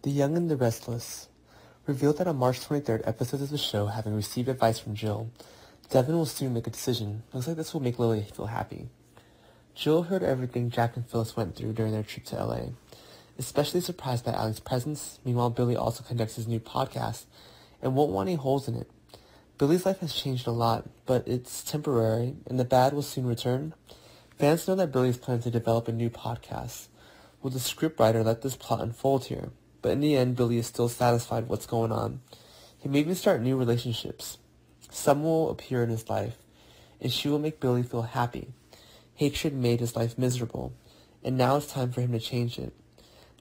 The Young and the Restless. Revealed that on March 23rd, episodes of the show having received advice from Jill, Devin will soon make a decision. Looks like this will make Lily feel happy. Jill heard everything Jack and Phyllis went through during their trip to LA, especially surprised by Allie's presence. Meanwhile, Billy also conducts his new podcast and won't want any holes in it. Billy's life has changed a lot, but it's temporary, and the bad will soon return. Fans know that Billy is planning to develop a new podcast. Will the scriptwriter let this plot unfold here? But in the end, Billy is still satisfied with what's going on. He may even start new relationships. Someone will appear in his life, and she will make Billy feel happy. Hatred made his life miserable, and now it's time for him to change it.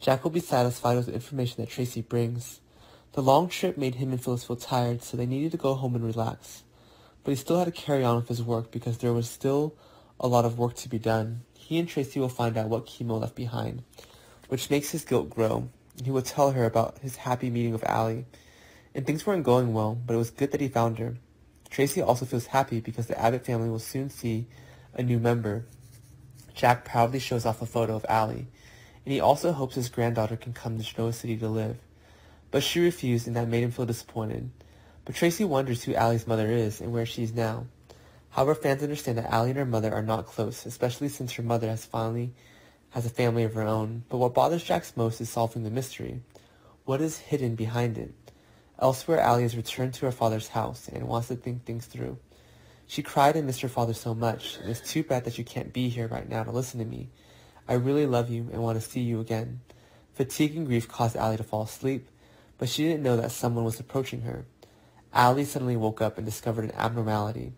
Jack will be satisfied with the information that Tracy brings. The long trip made him and Phyllis feel tired, so they needed to go home and relax. But he still had to carry on with his work because there was still a lot of work to be done. He and Tracy will find out what Chemo left behind, which makes his guilt grow. He will tell her about his happy meeting with Allie. And things weren't going well, but it was good that he found her. Tracy also feels happy because the Abbott family will soon see a new member. Jack proudly shows off a photo of Allie, and he also hopes his granddaughter can come to Genoa City to live. But she refused, and that made him feel disappointed. But Tracy wonders who Allie's mother is and where she is now. However, fans understand that Allie and her mother are not close, especially since her mother has a family of her own. But what bothers Jack most is solving the mystery. What is hidden behind it? Elsewhere, Allie has returned to her father's house and wants to think things through. She cried and missed her father so much, and it's too bad that you can't be here right now to listen to me. I really love you and want to see you again. Fatigue and grief caused Allie to fall asleep, but she didn't know that someone was approaching her. Allie suddenly woke up and discovered an abnormality.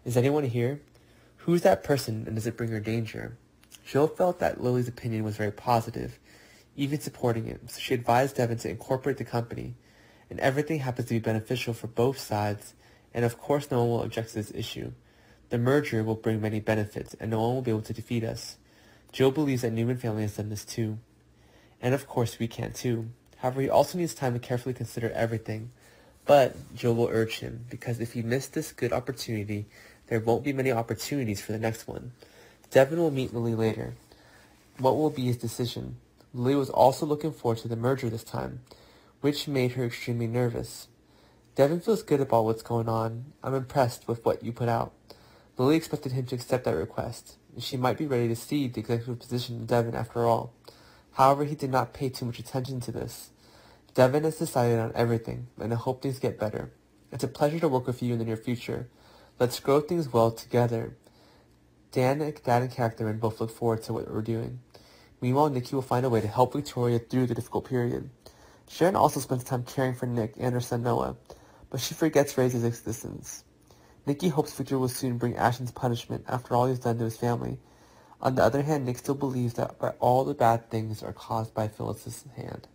Is anyone here? Who's that person, and does it bring her danger? Jill felt that Lily's opinion was very positive, even supporting it, so she advised Devin to incorporate the company, and everything happens to be beneficial for both sides, and of course no one will object to this issue. The merger will bring many benefits, and no one will be able to defeat us. Jill believes that Newman family has done this too. And of course we can too. However, he also needs time to carefully consider everything. But Jill will urge him, because if he missed this good opportunity, there won't be many opportunities for the next one. Devin will meet Lily later. What will be his decision? Lily was also looking forward to the merger this time, which made her extremely nervous. Devin feels good about what's going on. I'm impressed with what you put out. Lily expected him to accept that request, and she might be ready to cede the executive position to Devin after all. However, he did not pay too much attention to this. Devin has decided on everything, and I hope things get better. It's a pleasure to work with you in the near future. Let's grow things well together. Dan and Catherine both look forward to what we're doing. Meanwhile, Nikki will find a way to help Victoria through the difficult period. Sharon also spends time caring for Nick and her son Noah, but she forgets Ray's existence. Nikki hopes Victor will soon bring Ashton's punishment after all he's done to his family. On the other hand, Nick still believes that all the bad things are caused by Phyllis's hand.